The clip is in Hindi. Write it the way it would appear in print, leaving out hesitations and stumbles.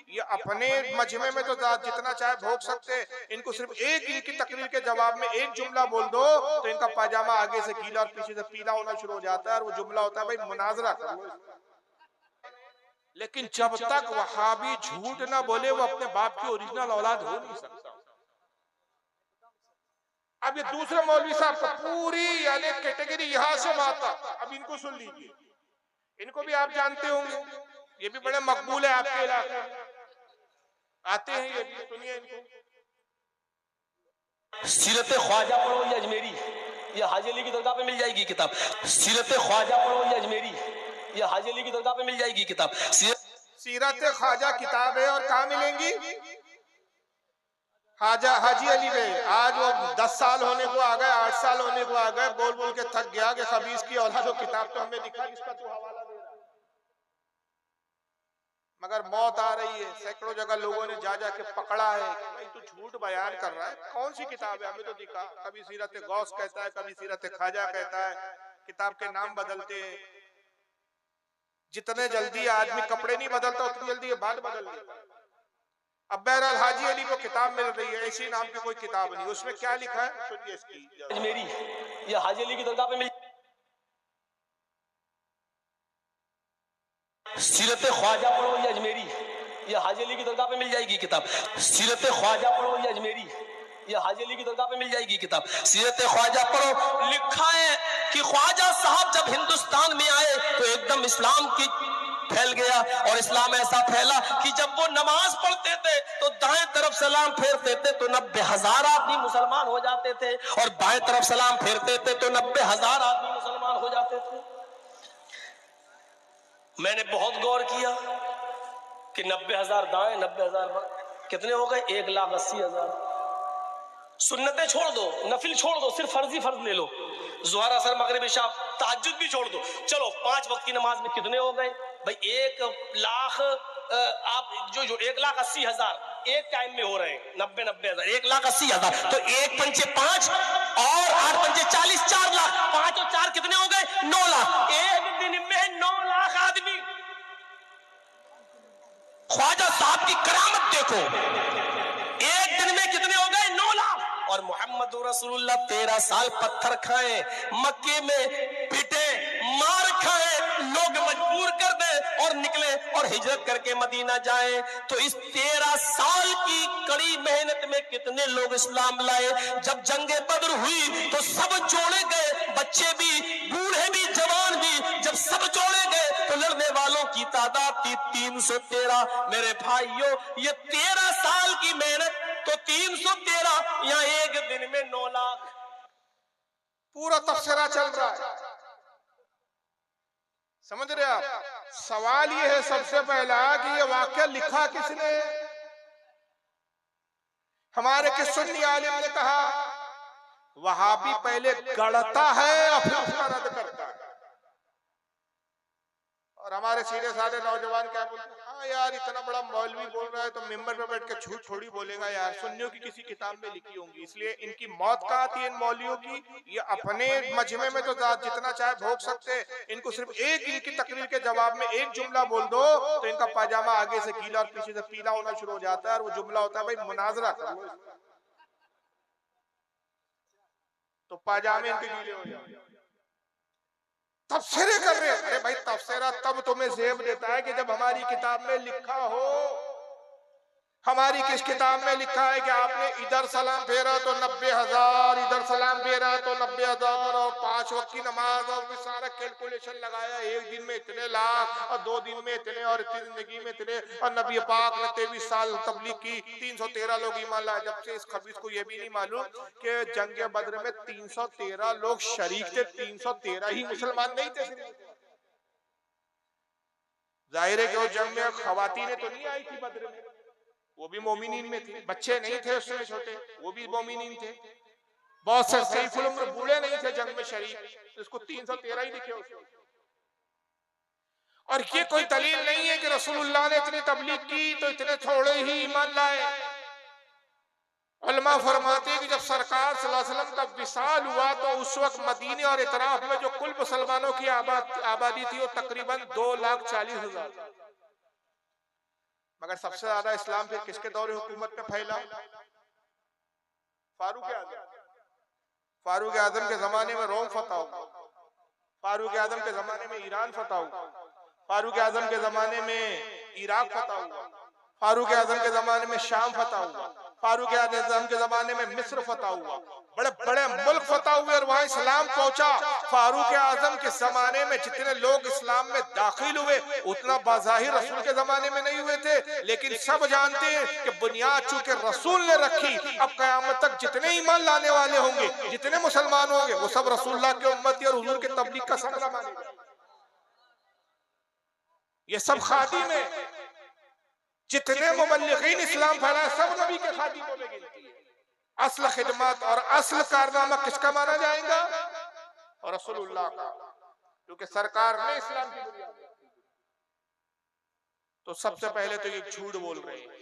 ये अपने मजमे में तो जितना चाहे भोग सकते, इनको सिर्फ एक इनकी तकरीर के जवाब में एक जुमला बोल दो तो इनका पाजामा आगे से गीला और पीछे से पीला होना शुरू हो जाता है, और वो जुमला होता है भाई मुनाजरा कर लो। लेकिन जब तक वहाबी झूठ ना बोले वो अपने बाप की ओरिजिनल औलाद हो नहीं सकता। अब ये दूसरे मौलवी साहब का पूरी यानी कैटेगरी यहां से माता, अब इनको सुन लीजिए, इनको भी आप जानते होंगे, ये भी बड़े मकबूल है आपके इलाके में, आते हैं ये भी, सुनिए इनको। सीरत ख्वाजा पढ़ो ये अजमेरी, ये हाजी अली की दरगाह पे मिल जाएगी किताब। सीरत ख्वाजा पढ़ो ये अजमेरी, ये हाजी अली की दरगाह पे मिल जाएगी किताब। सीरत ख्वाजा किताब है, और कहाँ मिलेंगी? हाजी अली में। आज वो 10 साल होने को आ गए, 8 साल होने को आ गए, बोल बोल के थक गया कि खबीस की औलाद वो किताब तो हमें दिखा जिसका तू हवाला दे रहा है। मगर मौत आ रही है, सैकड़ों जगह लोगों ने जा जाके पकड़ा है कि भाई तू झूठ बयान कर रहा है, कौन सी किताब है, हमें तो दिखा। कभी सीरत गौस कहता है, कभी सीरत ख्वाजा कहता है, किताब के नाम बदलते हैं। जितने जल्दी आदमी कपड़े नहीं बदलता उतनी जल्दी ये बात बदल देता। अब बहरहाल हाजी अली को किताब मिल रही है, ऐसी नाम की कोई किताब नहीं, उसमें क्या लिखा है सुनिए इसकी। अजमेरी, ये हाजी अली की दरगाह पे मिल। सीरत ख्वाजा पढ़ो ये अजमेरी, ये हाजी अली की दरगाह पे मिल जाएगी किताब। सीरत ख्वाजा पढ़ो ये अजमेरी, ये हाजी अली की दरगाह पे मिल जाएगी किताब। सीरत ख्वाजा पढ़ो, लिखा है कि ख्वाजा साहब जब हिंदुस्तान में आए तो एकदम इस्लाम की फैल गया, और इस्लाम ऐसा फैला कि जब वो नमाज पढ़ते थे तो दाएं तरफ सलाम फेरते थे तो 90,000 आदमी मुसलमान हो जाते थे, और बाएं तरफ सलाम फेरते थे तो 90,000 आदमी मुसलमान हो जाते थे। मैंने बहुत गौर किया कि 90,000 दाएं 90,000 बाएं, कितने हो गए? 1,80,000। सुन्नतें छोड़ दो, नफिल छोड़ दो, सिर्फ फर्जी फर्ज ले लो, ज़ोहर असर मगरिब इशा तहज्जुद भी छोड़ दो, चलो 5 वक्त की नमाज में कितने हो गए भाई? 1,00,000 आप जो 1,80,000 एक टाइम में हो रहे हैं, 90,000 1,80,000, तो 1 पंचे 5 और 8 पंचे 40, 4 लाख, 5 और 4 कितने हो गए? 9 लाख। एक दिन में 9 लाख आदमी। ख्वाजा साहब की करामत देखो, एक दिन में कितने हो गए? 9 लाख। और मोहम्मद रसूलुल्लाह 13 साल पत्थर खाए, मक्के में पिटे, मार खाए, लोग मजबूर कर दे और निकले और हिजरत करके मदीना जाए, तो इस 13 साल की कड़ी मेहनत में कितने लोग इस्लाम लाए। जब जंगे बद्र हुई तो सब जोड़े गए, बच्चे भी, बूढ़े भी, जवान भी, जब सब जोड़े गए तो लड़ने वालों की तादाद थी 313। मेरे भाइयों, ये 13 साल की मेहनत तो 313, यहाँ एक दिन में 9 लाख। पूरा तफसीरा चल रहा है, समझ रहे आप? सवाल ये है सबसे पहला कि ये वाक्य लिखा किसने? हमारे किस सुन्नी आलिम ने कहा? वहाबी पहले गढ़ता है और फिर उसका रद्द करता है। और हमारे सीधे साधे नौजवान क्या बोलते हैं, हाँ यार इतना बड़ा मौलवी बोल रहा है तो मिंबर पे बैठ के झूठ थोड़ी बोलेगा यार, सुन्नियों की किसी किताब में लिखी होंगी, इसलिए इनकी मौत कहाँ थी इन मौलवियों की? ये अपने मजमे में तो जितना चाहे भोग सकते, इनको सिर्फ एक इनकी तकरीर के जवाब में एक जुमला बोल दो तो इनका पाजामा आगे से गीला और पीछे से पीला होना शुरू हो जाता है, और वो जुमला होता है भाई मुनाजरा कर लो, तो पाजामे इनके गीले हो जाते। तफसीरे कर रहे हैं, अरे भाई तफसीरा तब तुम्हें जेब देता है कि जब हमारी किताब में लिखा हो। हमारी किस किताब में लिखा है कि आपने इधर सलाम फेरा तो 90,000, इधर सलाम फेरा तो 90,000, और 5 वक्त की नमाज, और सारा कैलकुलेशन लगाया, एक दिन में इतने लाख, और 2 दिन में इतने, और इतनी जिंदगी में इतने, और नबी पाक ने 23 साल तबलीग की, 313 लोग ईमान लाए। जब से इस खबीस को यह भी नहीं मालूम कि जंग बद्र में 313 लोग शरीक थे, 313 ही मुसलमान नहीं थे। जाहिर है कि वो जंग में खवातीनें तो नहीं आई थी बद्र में, वो भी मोमिनीन में थे, बच्चे नहीं थे उसमें छोटे, वो भी मोमिनीन थे, बहुत से सैफुल उम्र बूढ़े नहीं थे जंग में शरीक, इसको 313 ही लिखे उसको। और ये कोई दलील नहीं है कि रसूलुल्लाह ने इतनी तबलीग की तो इतने थोड़े ही ईमान लाए। उलमा फरमाते हैं कि जब सरकार सल्लल्लाहु अलैहि वसल्लम का विसाल हुआ तो उस वक्त मदीने और इतराफ में जो कुल मुसलमानों की आबादी थी वो तकरीबन 2,40,000। मगर सबसे ज्यादा इस्लाम फिर किसके दौरे हुकूमत में फैला? फारूक आजम। फारूक आजम के जमाने में रोम फतह हुआ, फारूक आजम के जमाने में ईरान फतह हुआ, फारूक आजम के जमाने में इराक फतह हुआ, फारूक आजम के जमाने में शाम फतह हुआ, फारूक आजम के जमाने में मिस्र फतह हुआ, बड़े बड़े मुल्क फतह हुए और वहां इस्लाम पहुंचा। फारूक आजम के जमाने में जितने लोग इस्लाम में दाखिल हुए उतना बाज़ाहिर रसूल के जमाने में नहीं हुए थे, लेकिन सब जानते हैं कि बुनियाद चूंकि रसूल ने रखी, अब कयामत तक जितने ईमान लाने वाले होंगे, जितने मुसलमान होंगे, वो सब रसूलुल्लाह के उम्मती और हुजूर के तबलीग का समरा मानेंगे। ये सब खादिम है, जितने मुबल्लिगीन इस्लाम फैलाए सब नबी के खादिमों में गिनती है। असल खिदमत और असल कारनामा किसका माना जाएगा? और रसूलुल्लाह का, क्योंकि सरकार ने इस्लाम की बुनियाद। तो सबसे पहले तो ये झूठ बोल रहे हैं